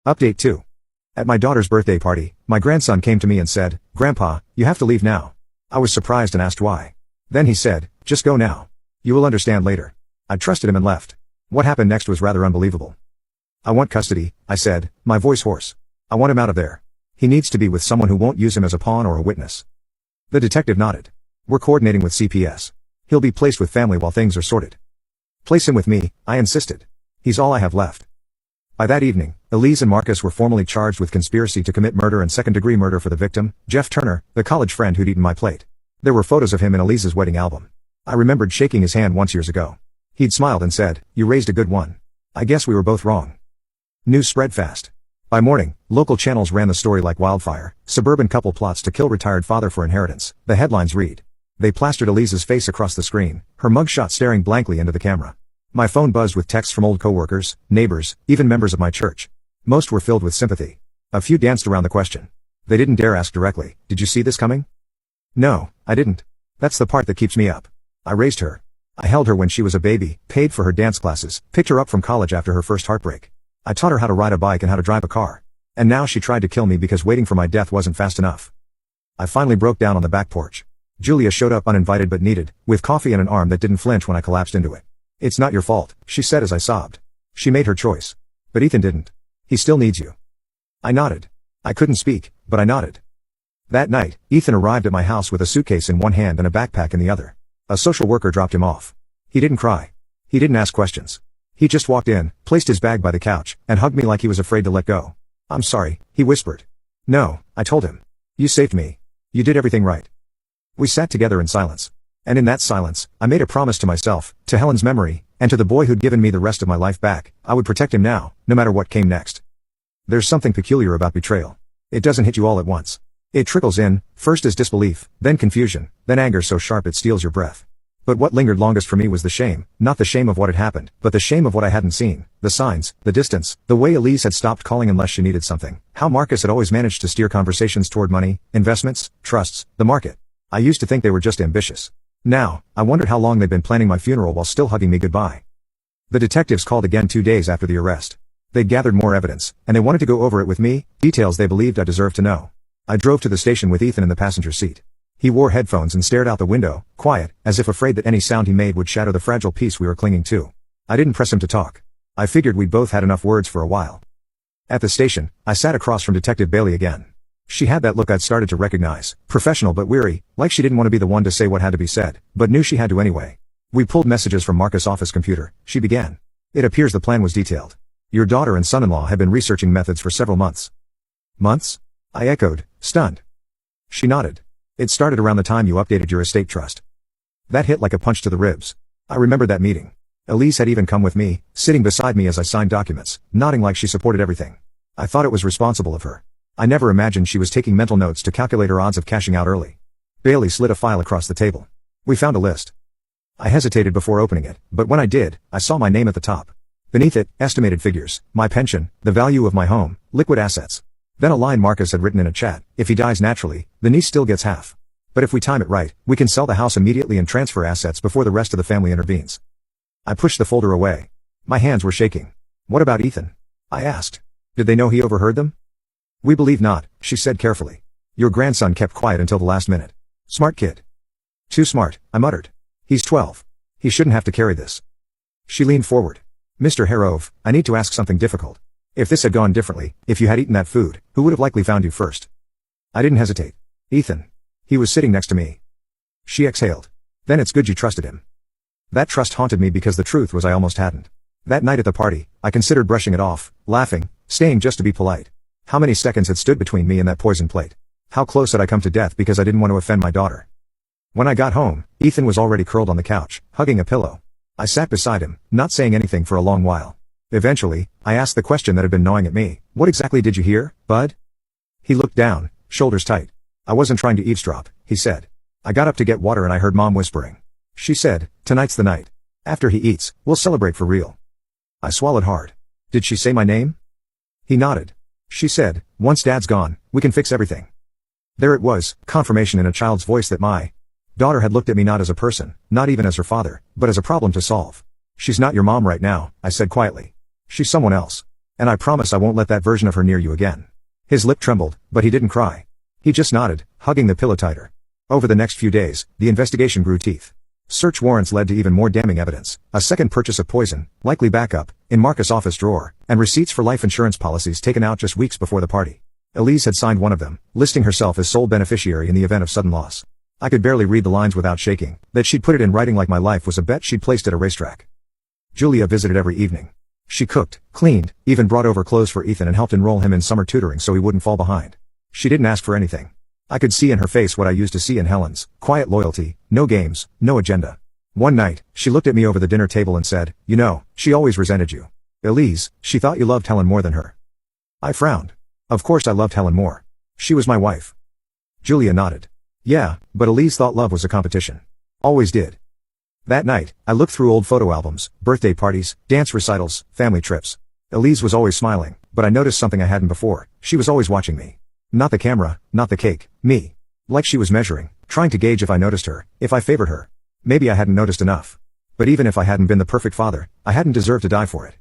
Update 2. At my daughter's birthday party, my grandson came to me and said, "Grandpa, you have to leave now." I was surprised and asked why. Then he said, "Just go now. You will understand later." I trusted him and left. What happened next was rather unbelievable. "I want custody," I said, my voice hoarse. "I want him out of there. He needs to be with someone who won't use him as a pawn or a witness." The detective nodded. "We're coordinating with CPS. He'll be placed with family while things are sorted." "Place him with me," I insisted. "He's all I have left." By that evening, Elise and Marcus were formally charged with conspiracy to commit murder and second-degree murder for the victim, Jeff Turner, the college friend who'd eaten my plate. There were photos of him in Elise's wedding album. I remembered shaking his hand once years ago. He'd smiled and said, "You raised a good one." I guess we were both wrong. News spread fast. By morning, local channels ran the story like wildfire. Suburban couple plots to kill retired father for inheritance. The headlines read. They plastered Elise's face across the screen, her mugshot staring blankly into the camera. My phone buzzed with texts from old coworkers, neighbors, even members of my church. Most were filled with sympathy. A few danced around the question. They didn't dare ask directly, "Did you see this coming?" No, I didn't. That's the part that keeps me up. I raised her. I held her when she was a baby, paid for her dance classes, picked her up from college after her first heartbreak. I taught her how to ride a bike and how to drive a car. And now she tried to kill me because waiting for my death wasn't fast enough. I finally broke down on the back porch. Julia showed up uninvited but needed, with coffee and an arm that didn't flinch when I collapsed into it. "It's not your fault," she said as I sobbed. She made her choice. But Ethan didn't. "He still needs you." I nodded. I couldn't speak, but I nodded. That night, Ethan arrived at my house with a suitcase in one hand and a backpack in the other. A social worker dropped him off. He didn't cry. He didn't ask questions. He just walked in, placed his bag by the couch, and hugged me like he was afraid to let go. "I'm sorry," he whispered. "No," I told him. "You saved me. You did everything right." We sat together in silence. And in that silence, I made a promise to myself, to Helen's memory, and to the boy who'd given me the rest of my life back. I would protect him now, no matter what came next. There's something peculiar about betrayal. It doesn't hit you all at once. It trickles in, first as disbelief, then confusion, then anger so sharp it steals your breath. But what lingered longest for me was the shame, not the shame of what had happened, but the shame of what I hadn't seen, the signs, the distance, the way Elise had stopped calling unless she needed something, how Marcus had always managed to steer conversations toward money, investments, trusts, the market. I used to think they were just ambitious. Now, I wondered how long they'd been planning my funeral while still hugging me goodbye. The detectives called again 2 days after the arrest. They'd gathered more evidence, and they wanted to go over it with me, details they believed I deserved to know. I drove to the station with Ethan in the passenger seat. He wore headphones and stared out the window, quiet, as if afraid that any sound he made would shatter the fragile peace we were clinging to. I didn't press him to talk. I figured we'd both had enough words for a while. At the station, I sat across from Detective Bailey again. She had that look I'd started to recognize, professional but weary, like she didn't want to be the one to say what had to be said, but knew she had to anyway. We pulled messages from Marcus' office computer, she began. "It appears the plan was detailed. Your daughter and son-in-law have been researching methods for several months." "Months?" I echoed, stunned. She nodded. "It started around the time you updated your estate trust." That hit like a punch to the ribs. I remembered that meeting. Elise had even come with me, sitting beside me as I signed documents, nodding like she supported everything. I thought it was responsible of her. I never imagined she was taking mental notes to calculate her odds of cashing out early. Bailey slid a file across the table. We found a list. I hesitated before opening it, but when I did, I saw my name at the top. Beneath it, estimated figures, my pension, the value of my home, liquid assets. Then a line Marcus had written in a chat: "If he dies naturally, the niece still gets half. But if we time it right, we can sell the house immediately and transfer assets before the rest of the family intervenes." I pushed the folder away. My hands were shaking. "What about Ethan?" I asked. "Did they know he overheard them?" "We believe not," she said carefully. "Your grandson kept quiet until the last minute. Smart kid." "Too smart," I muttered. "He's 12. He shouldn't have to carry this." She leaned forward. "Mr. Harove, I need to ask something difficult. If this had gone differently, if you had eaten that food, who would have likely found you first?" I didn't hesitate. "Ethan. He was sitting next to me." She exhaled. "Then it's good you trusted him." That trust haunted me because the truth was I almost hadn't. That night at the party, I considered brushing it off, laughing, staying just to be polite. How many seconds had stood between me and that poison plate? How close had I come to death because I didn't want to offend my daughter? When I got home, Ethan was already curled on the couch, hugging a pillow. I sat beside him, not saying anything for a long while. Eventually, I asked the question that had been gnawing at me. "What exactly did you hear, bud?" He looked down, shoulders tight. "I wasn't trying to eavesdrop," he said. "I got up to get water and I heard Mom whispering. She said, 'Tonight's the night. After he eats, we'll celebrate for real.'" I swallowed hard. "Did she say my name?" He nodded. "She said, 'Once Dad's gone, we can fix everything.'" There it was, confirmation in a child's voice that my daughter had looked at me not as a person, not even as her father, but as a problem to solve. "She's not your mom right now," I said quietly. "She's someone else. And I promise I won't let that version of her near you again. His lip trembled, but he didn't cry. He just nodded, hugging the pillow tighter. Over the next few days, the investigation grew teeth. Search warrants led to even more damning evidence, a second purchase of poison, likely backup, in Marcus' office drawer, and receipts for life insurance policies taken out just weeks before the party. Elise had signed one of them, listing herself as sole beneficiary in the event of sudden loss. I could barely read the lines without shaking, that she'd put it in writing like my life was a bet she'd placed at a racetrack. Julia visited every evening. She cooked, cleaned, even brought over clothes for Ethan and helped enroll him in summer tutoring so he wouldn't fall behind. She didn't ask for anything. I could see in her face what I used to see in Helen's, quiet loyalty, no games, no agenda. One night, she looked at me over the dinner table and said, "You know, she always resented you. Elise, she thought you loved Helen more than her." I frowned. Of course I loved Helen more. She was my wife. Julia nodded. Yeah, but Elise thought love was a competition. Always did. That night, I looked through old photo albums, birthday parties, dance recitals, family trips. Elise was always smiling, but I noticed something I hadn't before. She was always watching me. Not the camera, not the cake, me. Like she was measuring, trying to gauge if I noticed her, if I favored her. Maybe I hadn't noticed enough. But even if I hadn't been the perfect father, I hadn't deserved to die for it.